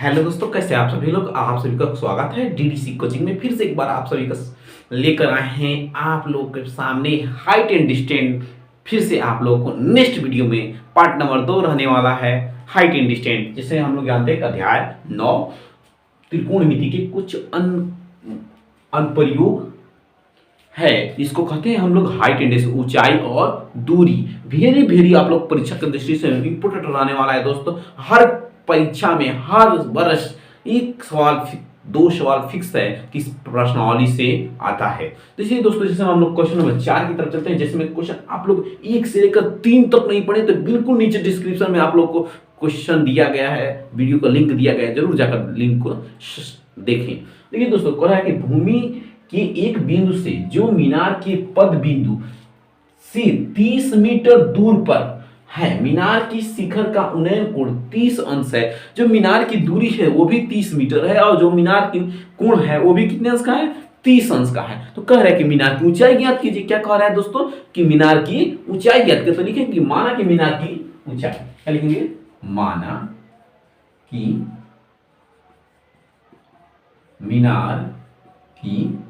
Hello दोस्तों, कैसे आप सभी लोग। आप सभी का स्वागत है डीडीसी कोचिंग में। फिर से एक बार आप सभी का लेकर आए हैं आप लोग के सामने हाइट एंड डिस्टेंस। फिर से आप लोगों को नेक्स्ट वीडियो में पार्ट नंबर 2 रहने वाला है हाइट एंड डिस्टेंस। जिसे हम लोग जानते हैं अध्याय 9 त्रिकोणमिति के कुछ अनुप्रयोग है। इसको कहते हैं हम लोग हाइट एंड डिस्टेंस, ऊंचाई और दूरी। वेरी वेरी आप लोग परीक्षा की दृष्टि से इंपोर्टेंट रहने वाला है दोस्तों। हर परीक्षा में हर वर्ष एक सवाल दो सवाल फिक्स है कि इस प्रश्नावली से आता है। तो इसलिए दोस्तों, जैसे हम लोग क्वेश्चन नंबर 4 की तरफ चलते हैं। जैसे में क्वेश्चन आप लोग 1 से लेकर 3 तक नहीं पढ़े तो बिल्कुल नीचे डिस्क्रिप्शन में आप लोग को क्वेश्चन दिया गया है, वीडियो का लिंक दिया गया है, जरूर जाकर लिंक को देखें। देखिए दोस्तों, कह रहा है कि भूमि के एक बिंदु से जो मीनार के पद बिंदु से 30 मीटर दूर पर है, मीनार की शिखर का उन्नयन कोण 30 अंश है। जो मीनार की दूरी है वो भी 30 मीटर है और जो मीनार की कोण है वो भी कितने अंश का है, 30 अंश का है। तो कह रहा है कि मीनार की ऊंचाई ज्ञात कीजिए। क्या कह रहा है दोस्तों कि मीनार की ऊंचाई ज्ञात कीजिए। तो लिखेंगे माना कि मीनार की ऊंचाई, क्या लिखेंगे, माना कि मीनार की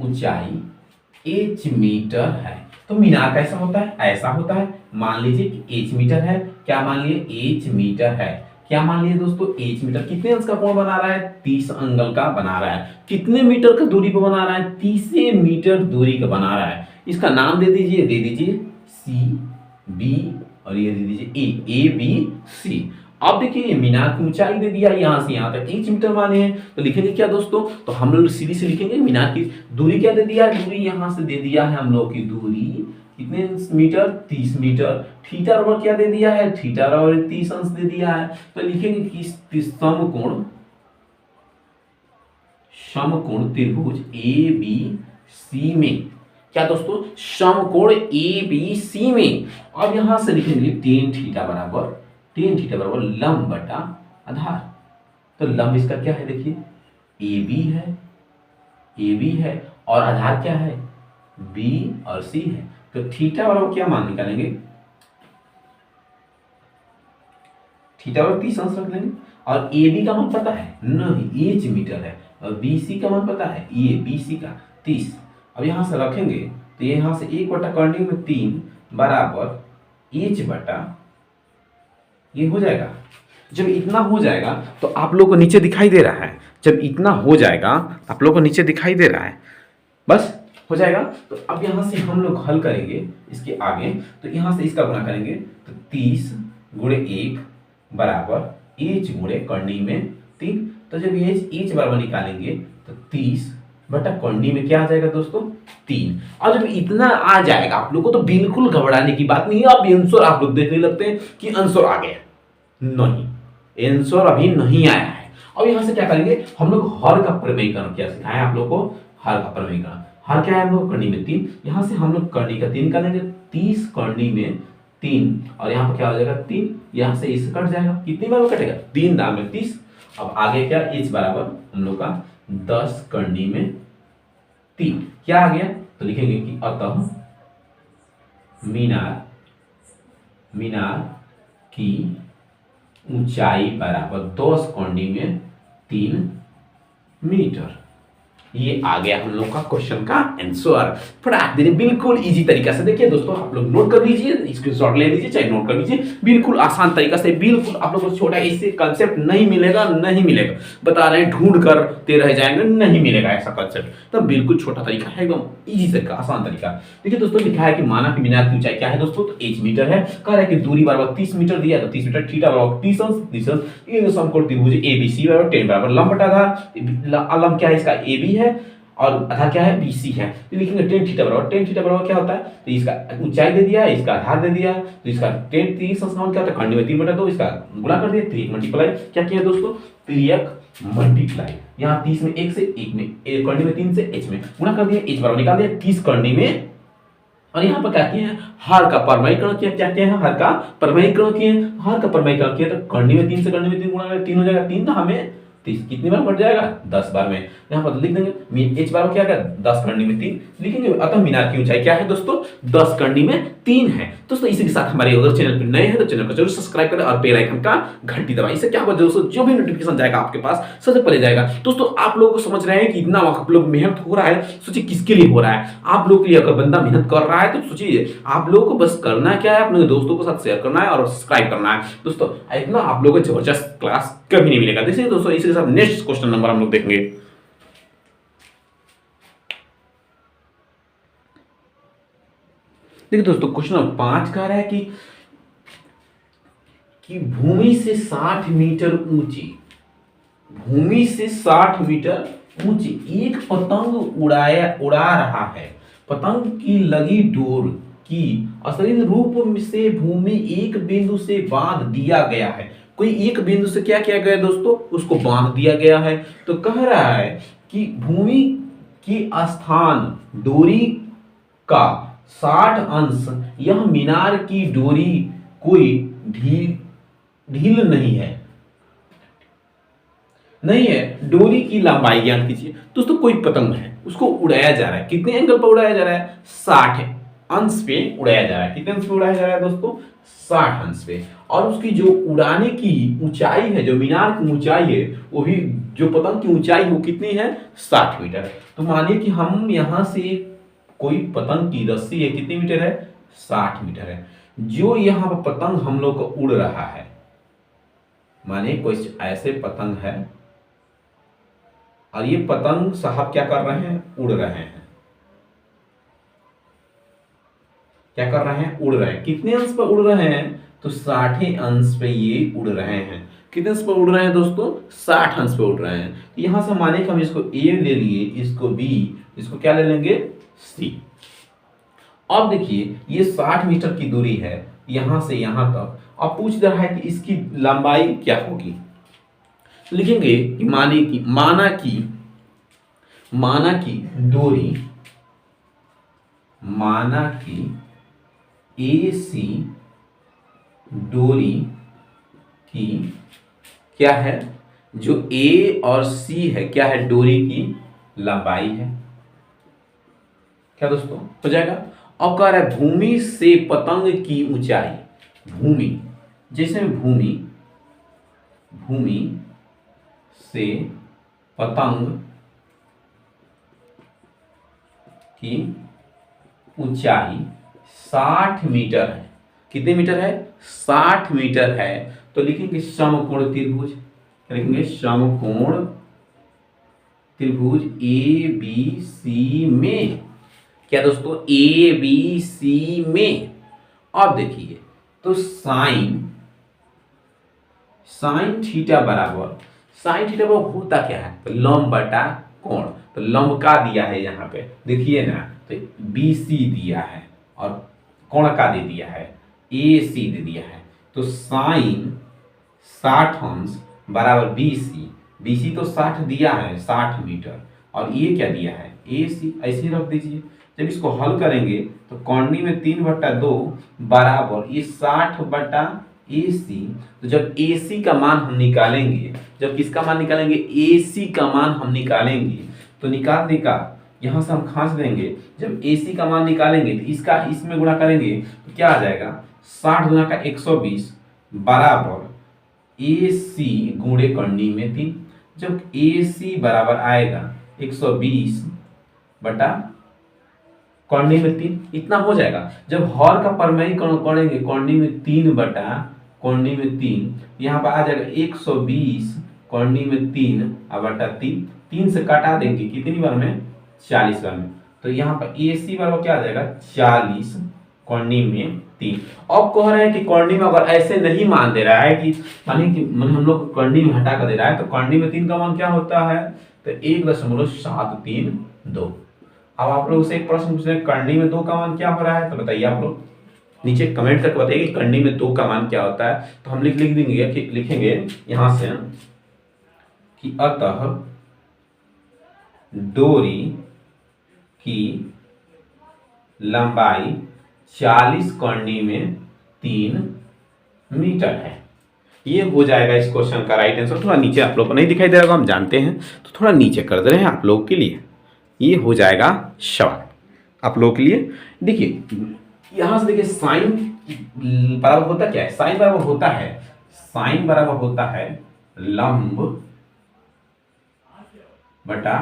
ऊंचाई h मीटर है। तो मीनार कैसा होता है, ऐसा होता है। मान लीजिए कि h मीटर है। क्या मान लिए, h मीटर है। क्या मान लिए दोस्तों, h मीटर। कितने अंश का कोण बना रहा है, 30 एंगल का बना रहा है। कितने मीटर का दूरी पर बना रहा है, 30 मीटर दूरी का बना रहा है। इसका नाम दे दीजिए सी बी और ये दे दीजिए ए बी सी। अब देखिए मीनार की ऊंचाई दे दिया, यहां से यहां तक 1 मीटर माने हैं। तो लिखेंगे क्या दोस्तों, तो हम लोग सीधी से लिखेंगे मीनार की दूरी क्या दे दिया, दूरी यहां से दे दिया है हम लोग की दूरी कितने मीटर, 30 मीटर। थीटा बराबर क्या दे दिया है, थीटा बराबर 30 अंश दे दिया है। तो लिखेंगे कि समकोण त्रिभुज ए बी सी में, क्या दोस्तों, समकोण ए बी सी में। अब यहां से लिखेंगे टेन थीटा बराबर लंब बटा आधार। तो लंब इसका क्या है, देखिए ए बी है और आधार क्या है, बी और सी है। तो थीटा बराबर क्या मान निकालेंगे, थीटा बराबर 30 अंश रख लेंगे। और ए बी का मान पता है, नहीं h मीटर है। और बी सी का मान पता है, ये बी सी का 30। अब यहां से रखेंगे तो यहां से 1 बटा करने में 3 बराबर h बटा, ये हो जाएगा। जब इतना हो जाएगा तो आप लोग को नीचे दिखाई दे रहा है, जब इतना हो जाएगा आप लोग को नीचे दिखाई दे रहा है, बस हो जाएगा। तो अब यहां से हम लोग हल करेंगे इसके आगे। तो यहां से इसका गुणा करेंगे तो 30 गुणे 1 बराबर h गुणे करनी में 3। तो जब h बराबर निकालेंगे तो 30 बटा करनी में क्या आ जाएगा दोस्तों, 3। और जब इतना आ जाएगा आप लोग को तो बिल्कुल घबराने की बात नहीं है। अब आंसर आप लोग देखने लगते हैं कि आंसर आ गया, नहीं, आंसर अभी नहीं आया है। अब यहां से क्या करेंगे हम लोग, हर का प्रमेयकरण क्या सिखाया आप लोग को, हर का प्रमेयकरण। हर क्या है हम लोग, करनी में 3। यहां से हम लोग करनी का 3 करेंगे, 30 करनी में 3 और यहाँ पर क्या हो जाएगा 3। यहाँ से इससे कट जाएगा, कितनी बार कटेगा, 3 दाम में 30। अब आगे क्या, h बराबर हम लोग का 10 करनी में 3 क्या आ गया। तो लिखेंगे कि अतः मीनार की ऊंचाई बराबर 10 करनी में 3 मीटर। ये आ गया हम लोग का क्वेश्चन का आंसर। फटाक देने बिल्कुल इजी तरीका से। देखिए दोस्तों, आप लोग नोट कर लीजिए, स्क्रीनशॉट ले लीजिए, चाहे नोट कर लीजिए। बिल्कुल आसान तरीका से, बिल्कुल आप लोग को छोटा इससे कंसेप्ट नहीं मिलेगा। बता रहे हैं ढूंढ करते रह जाएंगे, नहीं मिलेगा ऐसा कंसेप्ट। तो बिल्कुल छोटा तरीका है, एकदम इजी तरीका, आसान तरीका। देखिए दोस्तों, लिखा है कि माना कि मीनार की ऊंचाई क्या है दोस्तों, तो h मीटर है। कह रहा है कि दूरी बराबर 30 मीटर दिया, तो 30 मीटर, थीटा बराबर 30 अंश। ये समकोण त्रिभुज ABC बराबर 10 बराबर लंब बटा आधार। लंब क्या है इसका, AB है और आधार क्या है, BC है। तो लिखेंगे tan थीटा बराबर क्या होता है, तो इसका ऊंचाई दे दिया है, इसका आधार दे दिया है। तो इसका tan 30 अंश क्या होता है, करनी में 3 बटा 2, इसका गुणा कर दिया, 3 मल्टीप्लाई क्या किया दोस्तों, 3 मल्टीप्लाई। यहाँ 30 में 1 से 1 में, करनी में 3 से h में गुणा कर दिया, h बराबर निकाल दिया 30 करनी में। और यहाँ पर क्या किए हैं, हर का प्रमेयकरण किया। क्या किया है, हर का प्रमेयकरण किए। हर का प्रमेयकरण किया तो करनी में 3 से करनी में 3 गुणा कर 3 हो जाएगा। 3 तो हमें 30 कितनी बार बढ़ जाएगा, 10 बार में। यहाँ पर लिख देंगे h बराबर क्या है 10 करनी में 3 लिखेंगे। अतः मीनार की ऊंचाई क्या है दोस्तों 10 करनी में 3 है। दोस्तों इसी के साथ हमारे अगर चैनल पर नए हैं तो चैनल को जरूर सब्सक्राइब करें और बेल आइकन का घंटी दबाएं। इससे क्या होगा दोस्तों जो भी नोटिफिकेशन जाएगा आपके पास सबसे पहले जाएगा। दोस्तों आप लोग को समझ रहे हैं कि इतना आप लोग मेहनत हो रहा है, सोचिए किसके लिए हो रहा है। आप लोग के लिए अगर बंदा मेहनत कर रहा है तो सोचिए आप लोगों को बस करना क्या है, अपने दोस्तों के साथ शेयर करना है और सब्सक्राइब करना है। दोस्तों इतना आप लोगों को जबरदस्त क्लास कभी नहीं मिलेगा। देखिए दोस्तों इसके साथ नेक्स्ट क्वेश्चन नंबर हम लोग देखेंगे। देखिए दोस्तों क्वेश्चन नंबर 5 कह रहा है कि भूमि से 60 मीटर ऊंची, भूमि से 60 मीटर ऊंची एक पतंग उड़ा रहा है। पतंग की लगी डोर की असली रूप से भूमि एक बिंदु से बांध दिया गया है। कोई एक बिंदु से क्या किया गया दोस्तों उसको बांध दिया गया है। तो कह रहा है कि भूमि की स्थान डोरी का 60 अंश यह मीनार की डोरी कोई ढील नहीं है डोरी की लंबाई ज्ञात कीजिए। दोस्तों कोई पतंग है उसको उड़ाया जा रहा है, कितने एंगल पर उड़ाया जा रहा है 60 अंश पे उड़ाया जा रहा है। कितने अंश पे उड़ाया जा रहा है दोस्तों 60 अंश पे। और उसकी जो उड़ाने की ऊंचाई है, जो मीनार की ऊंचाई है वो भी, जो पतंग की ऊंचाई वो कितनी है 60 मीटर। तो मानिए कि हम यहां से कोई पतंग की रस्सी है कितनी मीटर है 60 मीटर है। जो यहाँ पर पतंग हम लोग को उड़ रहा है, मानिए कोई ऐसे पतंग है और ये पतंग साहब क्या कर रहे हैं उड़ रहे हैं। क्या कर रहे हैं उड़ रहे हैं। कितने अंश पर उड़ रहे हैं तो 60 अंश पे ये उड़ रहे हैं। कितने अंश पर उड़ रहे हैं दोस्तों 60 अंश पे उड़ रहे हैं। तो यहां से मानिए कि हम इसको ए ले लिए, इसको बी, इसको क्या ले लेंगे सी। अब देखिए ये 60 मीटर की दूरी है यहां से यहां तक। अब पूछ रहा है कि इसकी लंबाई क्या होगी। लिखेंगे कि माना की AC डोरी की क्या है, जो A और C है क्या है डोरी की लंबाई है। क्या दोस्तों हो जाएगा। अब कह रहा है भूमि से पतंग की ऊंचाई, भूमि जैसे भूमि से पतंग की ऊंचाई 60 मीटर है। कितने मीटर है 60 मीटर है। तो लिखेंगे समकोण त्रिभुज, लिखेंगे समकोण त्रिभुज ABC में। क्या दोस्तों ABC में। अब देखिए तो साइन थीटा बराबर होता क्या है तो लंब बटा कोण। तो लंब का दिया है यहाँ पे देखिए ना, तो BC दिया है और कोण का दे दिया है AC दे दिया है। तो साइन 60 अंश बराबर BC तो 60 दिया है 60 मीटर और ये क्या दिया है AC। ऐसे रख दीजिए। जब इसको हल करेंगे तो कौंडी में 3/2 बराबर ये 60 बटा AC। तो जब AC का मान हम निकालेंगे, जब किसका मान निकालेंगे AC का मान हम निकालेंगे तो निकालने का यहां से हम खांच देंगे। जब AC का मान निकालेंगे तो इसका इसमें गुणा करेंगे तो क्या आ जाएगा 60 गुना का 120 बराबर AC गुणे कौंडी में 3। जब AC बराबर आएगा 120 बटा कौंडी में 3 इतना हो जाएगा। जब हर का परमेय करेंगे कौंडी में 3 बटा कौंडी में 3 यहाँ पर आ जाएगा 120 कौंडी में 3 बटा 3 से काटा देंगे कितनी बार में 40 बार में। तो यहाँ पर AC बराबर क्या आ जाएगा 40 कौंडी में 3। अब कह रहे हैं कि कौंडी में अगर ऐसे नहीं मान दे रहा है कि मानिए कि हम लोग कौंडी में हटा कर दे रहा है तो कौंडी में 3 का मान क्या होता है तो 1.732। अब आप लोग से एक प्रश्न पूछ रहे हैं कौंडी में 2 का मान क्या हो रहा है। तो बताइए आप लोग नीचे कमेंट करके बताइए कि कौंडी में 2 का मान क्या होता है। तो हम लिख देंगे कि लिखेंगे यहां से कि अतः डोरी की लंबाई 40 कौंडी में 3 मीटर है। ये हो जाएगा इस क्वेश्चन का राइट आंसर। थोड़ा नीचे आप लोग को नहीं दिखाई दे रहा होगा, हम जानते हैं, तो थोड़ा नीचे कर दे रहे हैं आप लोगों के लिए। ये हो जाएगा सवाल आप लोगों के लिए। देखिए यहां से देखिए साइन बराबर होता क्या है, साइन बराबर होता है, साइन बराबर होता है लंब बटा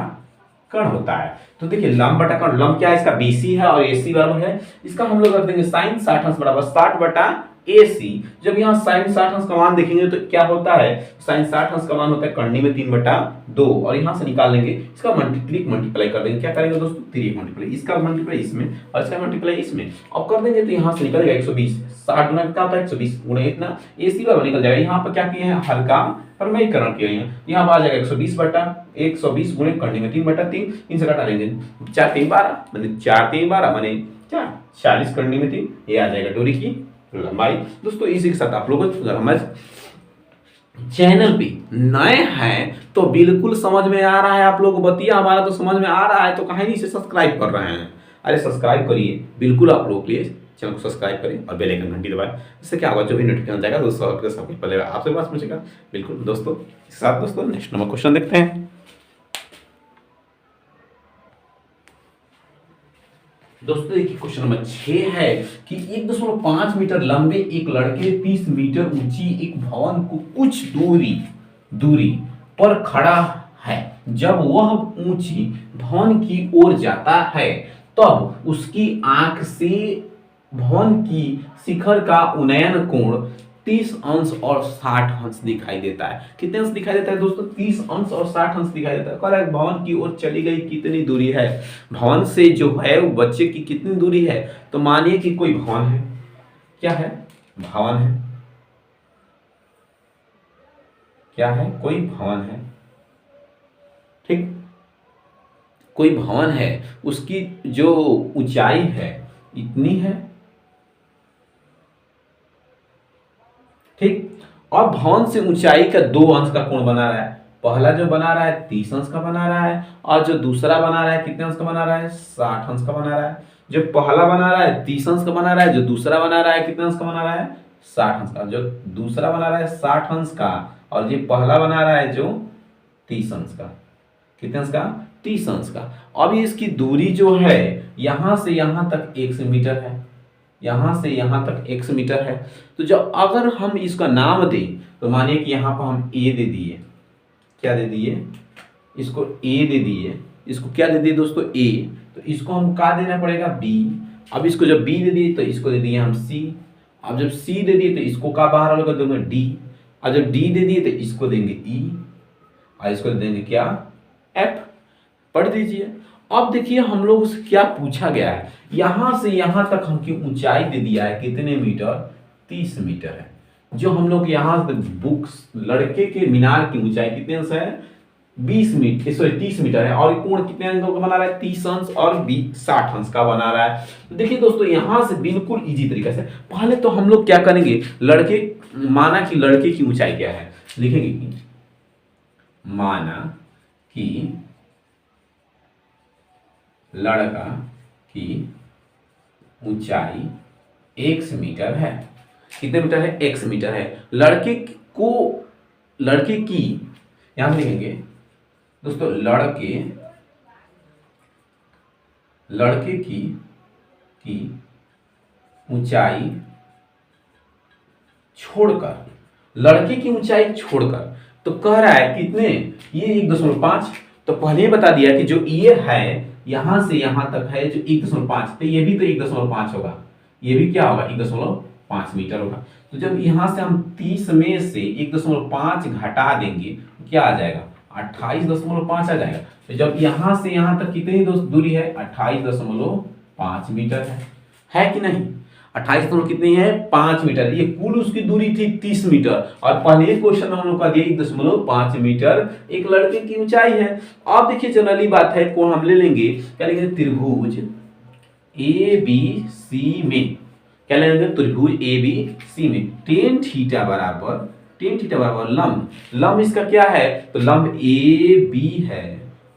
कर्ण होता है। तो देखिए लंब बटा कर्ण, लंब क्या है इसका बीसी है और एसी बराबर है, इसका हम लोग रख देंगे साइन 60 अंश बराबर 60 बटा एसी। जब यहाँ साइन 60 अंश का मान देखेंगे तो क्या होता है, साइन 60 अंश का मान होता है कर्णी में 3 बटा 2, और यहाँ से निकाल लेंगे, इसका मल्टीप्लाई कर देंगे। क्या करेंगे दोस्तों, 3 मल्टीप्लाई, इसका मल्टीप्लाई इसमें और इसका मल्टीप्लाई इसमें, अब कर देंगे तो यहाँ से निकलेगा 120। 60 गुना क्या होता है 120 गुना इतना, एसी बराबर निकल जाएगा। यहाँ पर क्या किए हैं, हल्का परमेयीकरण किए हैं, यहाँ आ जाएगा 120 बटा 120 गुणे कर्णी में 3 बटा 3, इनसे घटा लेंगे 4 3 12 माने 4 3 12 माने 4 40 कर्णी में 3, ये आ जाएगा डोरी की लंबाई। दोस्तों इसी के साथ आप लोग अगर हमारे चैनल पे नए हैं तो बिल्कुल समझ में आ रहा है आप लोग को बतिया हमारा तो समझ में आ रहा है, तो कहीं नहीं से सब्सक्राइब कर रहे हैं, अरे सब्सक्राइब करिए बिल्कुल, आप लोग प्लीज चैनल को सब्सक्राइब करें और बेल आइकन घंटी दबाएं, इससे क्या होगा जो भी नोटिफिकेशन जाएगा दोस्तों सबसे पहले आपसे पास पहुंचेगा। बिल्कुल दोस्तों इसके साथ दोस्तों नेक्स्ट नंबर क्वेश्चन देखते हैं। दोस्तों देखिए क्वेश्चन नंबर 6 है कि 1.5 मीटर लंबे एक लड़के 30 मीटर ऊंची एक भवन को कुछ दूरी पर खड़ा है। जब वह ऊंची भवन की ओर जाता है तब उसकी आंख से भवन की शिखर का उन्नयन कोण 30 अंश और 60 अंश दिखाई देता है। कितने अंश दिखाई देता है दोस्तों, 30 अंश और 60 अंश दिखाई देता है। करेक्ट, भवन की ओर चली गई कितनी दूरी है, भवन से जो है वो बच्चे की कितनी दूरी है, तो मानिए कि कोई भवन है, क्या है, भवन है, क्या है, कोई भवन है, ठीक, कोई भवन है, उसकी जो ऊंचाई है इतनी है, ठीक, और भवन से ऊंचाई का 2 अंश का कोण बना रहा है। पहला जो बना रहा है 30 अंश का बना रहा है, और जो दूसरा बना रहा है कितने अंश का बना रहा है, 60 अंश का बना रहा है। जो पहला बना रहा है 30 अंश का बना रहा है, जो दूसरा बना रहा है कितने अंश का बना रहा है, 60 अंश का। जो दूसरा बना रहा है 60 अंश का, और जो पहला बना रहा है जो 30 अंश का, कितने अंश का, 30 अंश का। अब इसकी दूरी जो है यहां से यहां तक 1 मीटर है, यहां से यहां तक 1 मीटर है। तो जब अगर हम इसका नाम दें तो मानिए कि यहां पर हम ए दे दिए, क्या दे दिए, इसको ए दे दिए, इसको क्या दे दिए दोस्तों, ए, तो इसको हम क्या देना पड़ेगा, बी। अब इसको जब बी दे दिए तो इसको दे दिए हम सी, अब जब सी दे दिए तो इसको का बाहर होगा दोनों डी, और जब डी दे दिए तो इसको देंगे ई, और इसको देंगे क्या, एफ। पढ़ दीजिए। अब देखिए हम लोग से क्या पूछा गया है, यहां से यहां तक हमकी ऊंचाई दे दिया है कितने मीटर, 30 मीटर है। जो हम लोग यहां बुक्स लड़के के मीनार की ऊंचाई कितने अंश है, 20 मीटर, सॉरी 30 मीटर है, और कोण कितने अंश का बना रहा है, 30 अंश और 60 अंश का बना रहा है। तो देखिए दोस्तों यहां से बिल्कुल इजी तरीके से पहले तो हम लोग क्या करेंगे, लड़के, माना कि लड़के की ऊंचाई क्या है, लिखेंगे कि माना कि लड़का की ऊंचाई 1 मीटर है, कितने मीटर है, 1 मीटर है। लड़के की, यहां से लिखेंगे दोस्तों, लड़के की ऊंचाई छोड़कर, लड़के की ऊंचाई छोड़कर, तो कह रहा है कितने, ये 1.5, तो पहले ही बता दिया कि जो ये है यहां से यहां तक है जो 1.5, तो ये भी तो 1.5 होगा, ये भी क्या होगा, 1.5 मीटर होगा। तो जब यहां से हम 30 में से 1.5 घटा देंगे क्या आ जाएगा, 28.5 आ जाएगा। तो जब यहां से यहां तक कितनी दूरी है, 28.5 मीटर है कि नहीं, 28 कितनी है, 5 मीटर। ये कुल उसकी दूरी थी 30 मीटर, और पहले क्वेश्चन हम लोग का दिया 1.5 मीटर एक लड़के की ऊंचाई है। अब देखिए जनरली बात है, को हम ले लेंगे, क्या लेंगे, त्रिभुज ए बी सी में, क्या लेंगे, त्रिभुज ए बी सी में टेन थीटा बराबर लंब इसका क्या है, तो लंब ए बी है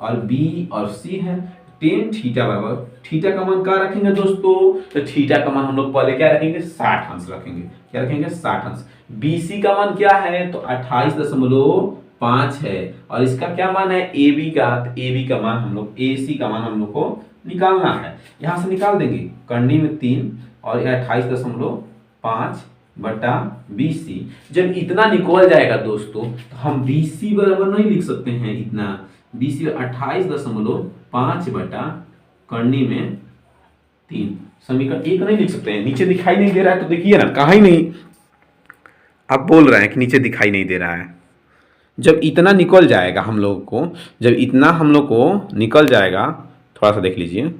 और बी और सी है, टेन थीटा बराबर, थीटा का मान क्या रखेंगे दोस्तों, तो थीटा का मान हम लोग पहले क्या रखेंगे 60 अंश रखेंगे, क्या रखेंगे 60 अंश। बीसी का मान क्या है, तो 28.5 है, और इसका क्या मान है AB का, तो AB का मान हम लोग, AC का मान हम लोग को निकालना है, यहां से निकाल देंगे, करनी में 3 और 28.5 बटा BC। जब इतना निकल जाएगा दोस्तों तो हम BC बराबर नहीं लिख सकते हैं इतना, BC 28.5 बटा करनी में 3, समीकरण 1 नहीं लिख सकते हैं, नीचे दिखाई नहीं दे रहा है तो देखिए ना, कहा ही नहीं, आप बोल रहे हैं कि नीचे दिखाई नहीं दे रहा है। जब इतना निकल जाएगा हम लोग को, जब इतना हम लोग को निकल जाएगा, थोड़ा सा देख लीजिए,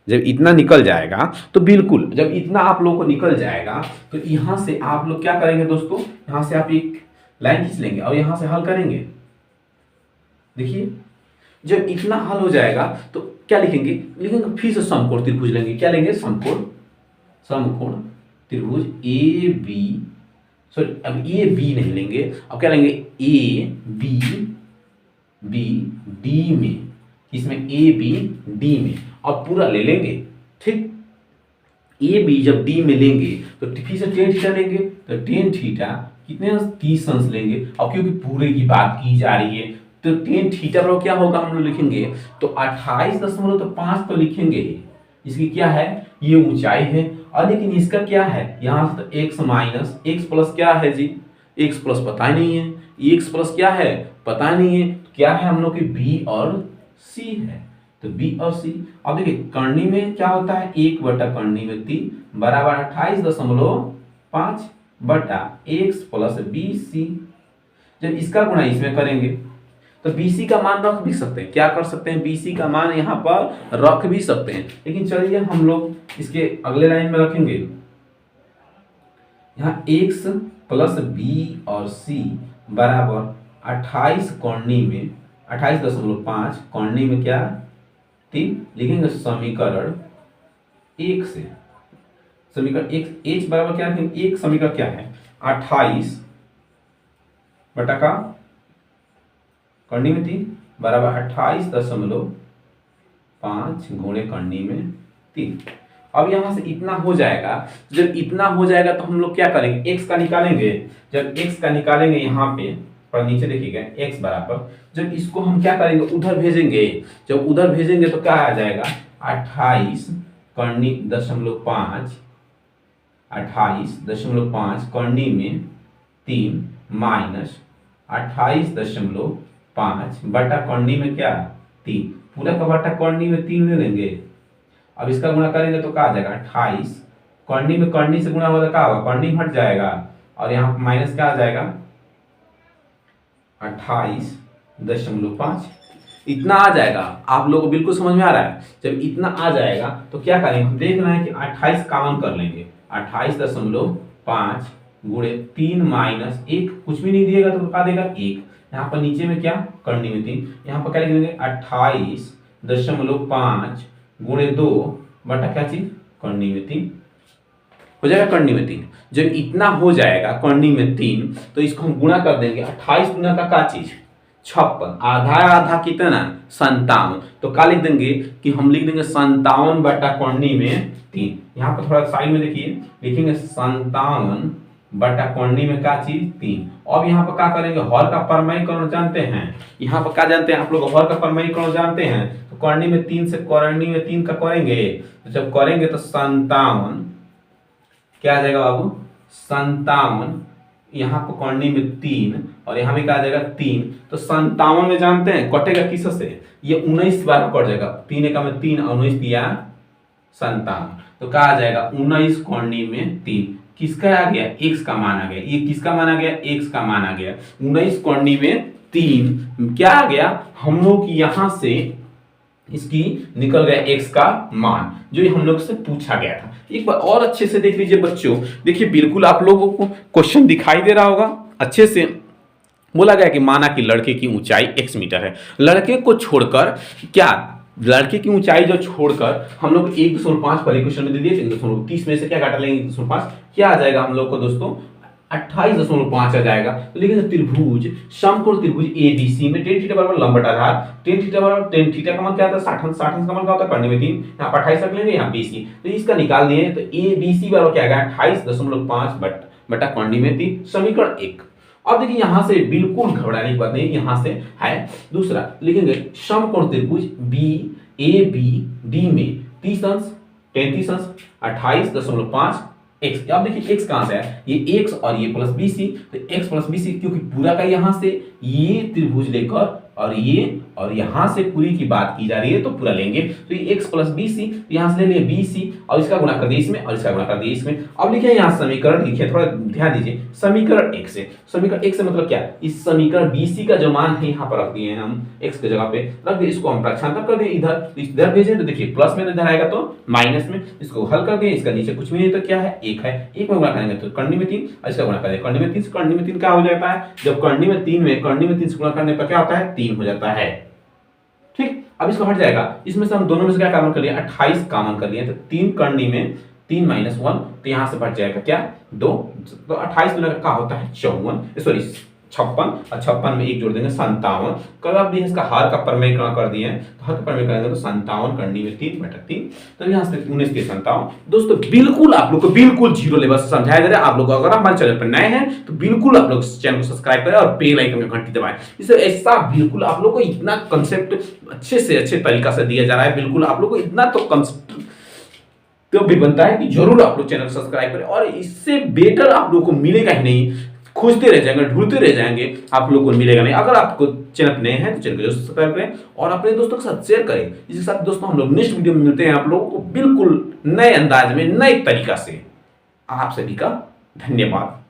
जब इतना निकल जाएगा तो बिल्कुल, जब इतना आप लोगों को निकल जाएगा तो यहां से आप लोग क्या करेंगे दोस्तों, यहां से आप एक लाइन खींच लेंगे और यहां से हल करेंगे। देखिए जब इतना हल हो जाएगा तो क्या लिखेंगे, लिखेंगे फिर से समकोण त्रिभुज लेंगे, क्या लेंगे समकोण, समकोण त्रिभुज ए बी, सॉरी अब ए बी नहीं लेंगे, अब क्या लेंगे ए बी बी डी में, इसमें ए बी डी में, अब पूरा ले लेंगे, ठीक। ए बी जब डी में लेंगे तो फिर से टेन थीटा लेंगे, तो टेन थीटा कितने 30 अंश लेंगे, और क्योंकि पूरे की बात की जा रही है तो टेन थीटा पर क्या होगा हम लोग लिखेंगे, तो 28.5 तो लिखेंगे, इसकी क्या है ये ऊंचाई है, और लेकिन इसका क्या है यहाँ से तो x माइनस x प्लस क्या है जी, x प्लस पता ही नहीं है, x प्लस क्या है पता नहीं है, क्या है हम लोग की b और c है, तो b और c। अब देखिए करनी में क्या होता है 1 बटा करनी में 3 बराबर 28.5 बटा x प्लस BC। जब इसका गुणा इसमें करेंगे तो BC का मान रख भी सकते हैं, क्या कर सकते हैं BC का मान यहाँ पर रख भी सकते हैं, लेकिन चलिए हम लोग इसके अगले लाइन में रखेंगे, यहाँ x प्लस B और C बराबर 28 करनी में 28.5 करनी में क्या 3 लिखेंगे, समीकरण 1 से, समीकरण 1 h बराबर क्या रखेंगे, एक समीकरण क्या है 28 बटा का करनी में 3 बराबर 28.5 गुणे करनी में 3। अब यहां से इतना हो जाएगा, जब इतना हो जाएगा तो हम लोग क्या करेंगे x का निकालेंगे, जब x का निकालेंगे यहाँ पे पर नीचे देखिएगा x बराबर, जब इसको हम क्या करेंगे उधर भेजेंगे, जब उधर भेजेंगे तो क्या आ जाएगा 28 करनी 0.5 28.5 करनी में 3 माइनस 28.5 बटा करनी में क्या 3, पूरा का बटा करनी में 3 ले लेंगे, अब इसका गुणा करेंगे तो क्या आ जाएगा 28 करनी में करनी से गुणा होगा क्या होगा, करनी हट जाएगा और यहाँ माइनस क्या आ जाएगा 28.5, इतना आ जाएगा। आप लोगों को बिल्कुल समझ में आ रहा है, जब इतना आ जाएगा तो क्या करेंगे, हम देख रहे हैं कि 28 कॉमन कर लेंगे, 28.5 गुणे 3 माइनस 1 कुछ भी नहीं दिएगा तो क्या देगा 1, यहाँ पर नीचे में क्या करनी में 3, यहाँ पर क्या लिख देंगे 28.5 गुणे 2 बटा क्या चीज करनी में 3 हो जाएगा, करनी में 3। जब इतना हो जाएगा करनी में 3 तो इसको हम गुणा कर देंगे, 28 गुना का क्या चीज 56, आधा आधा कितना 57, तो क्या लिख देंगे कि हम लिख देंगे 57 बटा करनी में 3। यहाँ पर थोड़ा साइड में देखिए लिखेंगे 57 बटा करनी में क्या चीज 3। अब यहाँ पर क्या करेंगे, हर का परमयीकरण जानते हैं, यहाँ पर क्या जानते हैं आप लोग, हर का परमयीकरण जानते हैं, तो करनी में 3 से करनी में 3 का करेंगे, तो जब करेंगे तो 57 क्या आ जाएगा बाबू 57, यहाँ पर करनी में 3 और यहाँ भी क्या आ जाएगा 3, तो 57 में जानते हैं कटेगा किस से, ये 19 बार कट जाएगा, 3 का में 3 और 19 दिया 57, तो क्या आ जाएगा 19 करनी में 3, किसका आ गया x का मान आ गया, ये किसका मान आ गया x का मान आ गया, 19 करनी में 3 क्या आ गया हम लोग यहाँ से इसकी निकल गया x का मान जो हम लोग से पूछा गया था। एक बार और अच्छे से देख लीजिए बच्चों, देखिए बिल्कुल आप लोगों को क्वेश्चन दिखाई दे रहा होगा अच्छे से। बोला गया कि माना कि लड़के की ऊंचाई x मीटर है, लड़के को छोड़कर क्या, लड़के की ऊंचाई जो छोड़कर हम लोग 1.5 वाले क्वेश्चन में दे दिए 1.30 में से क्या घटा लेंगे 1.5, क्या आ जाएगा हम लोग को दोस्तों 28.5 आ जाएगा। तो लिखेंगे त्रिभुज समकोण त्रिभुज एबीसी में tan थीटा बराबर लंब बटा आधार, tan थीटा बराबर tan थीटा का मान क्या आता है 60 अंश, 60 अंश का मान क्या होता है करने में 3, यहाँ पर 28 रख लेंगे, यहाँ BC, तो इसका निकाल दिए तो ABC बराबर क्या आएगा 28.5 बटा करने में 3, समीकरण 1। अब देखिए यहां से बिल्कुल घबराने की बात नहीं, यहां से है दूसरा लिखेंगे समकोण त्रिभुज बी ए बी डी में 30 अंश 33 अंश 28.5 x। अब देखिए x कहां से है, ये x और ये प्लस BC, तो x प्लस BC क्योंकि पूरा का यहां से ये त्रिभुज लेकर और यहां से पूरी की बात की जा रही है तो पूरा लेंगे, तो ये x प्लस BC, यहां से ले लिए BC और इसका गुणा कर दिए इसमें और इसका गुणा कर दिए इसमें। अब लिखिए यहां समीकरण लिखिए, थोड़ा ध्यान दीजिए, समीकरण 1 से, समीकरण 1 से मतलब क्या, इस समीकरण BC का जो मान है यहां पर रख दिए हैं हम x की जगह पे रख दिए, इसको हम प्रक्षांतर कर दिए इधर भेजें तो देखिए प्लस में इधर आएगा तो माइनस में, इसको हल कर दिए, इसका नीचे कुछ भी नहीं तो क्या है 1 है, 1 में गुणा करेंगे तो करनी में 3 और इसका गुणा करेंगे करनी में 3 से, करनी में 3 क्या हो जाता है, जब करनी में 3 से गुणा करने पर क्या होता है 3 हो जाता है। ठीक, अब इसको हट जाएगा, इसमें से हम दोनों में से क्या कॉमन कर लिया 28 कॉमन कर लिए, तो 3 करनी में 3 - 1 तो यहां से बच जाएगा क्या 2, तो 28 में क्या होता है 54 सॉरी 56 और 56 में 1 जोड़ देंगे 57। कल आप भी इसका हर का प्रमेय कर दिए हैं, तो हर का प्रमेय करेंगे तो 57 करनी में 3 बटा 3, तो यहां से 19 के 57। दोस्तों बिल्कुल आप लोग को बिल्कुल जीरो लेवल से समझाया जा रहा है। आप लोग अगर हमारे चैनल पर नए हैं तो बिल्कुल आप लोग चैनल को सब्सक्राइब करें और बेल आइकन का घंटी दबाएं, इससे ऐसा बिल्कुल आप लोग को इतना कंसेप्ट अच्छे से अच्छे तरीका से दिया जा रहा है, बिल्कुल आप लोग को इतना तो कंसेप्ट तो भी बनता है कि जरूर आप लोग चैनल सब्सक्राइब करें, और इससे बेटर आप लोग को मिलेगा ही नहीं, खोजते रह जाएंगे ढूंढते रह जाएंगे, आप लोग को मिलेगा नहीं। अगर आपको चैनल नए हैं तो चैनल को जरूर सब्सक्राइब करें और अपने दोस्तों के साथ शेयर करें। इसके साथ दोस्तों हम लोग नेक्स्ट वीडियो में मिलते हैं आप लोगों को बिल्कुल नए अंदाज में नए तरीका से। आप सभी का धन्यवाद।